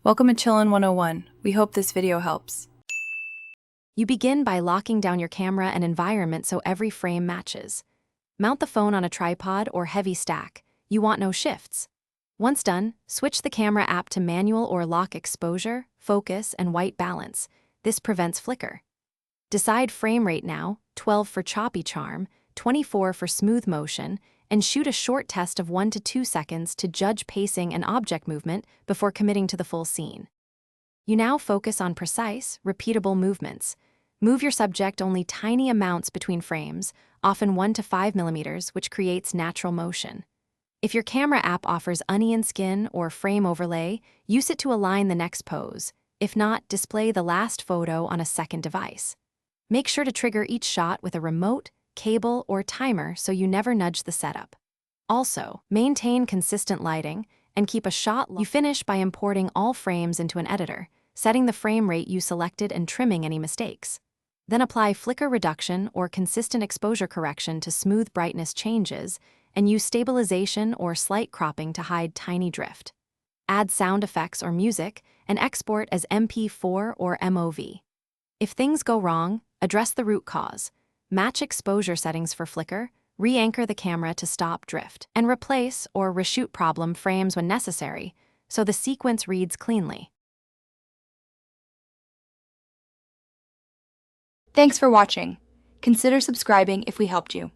Welcome to Chillin' 101. We hope this video helps. You begin by locking down your camera and environment so every frame matches. Mount the phone on a tripod or heavy stack. You want no shifts. Once done, switch the camera app to manual or lock exposure, focus, and white balance. This prevents flicker. Decide frame rate now, 12 for choppy charm, 24 for smooth motion, and shoot a short test of 1 to 2 seconds to judge pacing and object movement before committing to the full scene. You now focus on precise, repeatable movements. Move your subject only tiny amounts between frames, often 1 to 5 millimeters, which creates natural motion. If your camera app offers onion skin or frame overlay, use it to align the next pose. If not, display the last photo on a second device. Make sure to trigger each shot with a remote, cable, or timer so you never nudge the setup. Also, maintain consistent lighting and keep a shot. You finish by importing all frames into an editor, setting the frame rate you selected and trimming any mistakes. Then apply flicker reduction or consistent exposure correction to smooth brightness changes, and use stabilization or slight cropping to hide tiny drift. Add sound effects or music and export as MP4 or MOV. If things go wrong, address the root cause. Match exposure settings for flicker, re-anchor the camera to stop drift, and replace or reshoot problem frames when necessary, so the sequence reads cleanly. Thanks for watching. Consider subscribing if we helped you.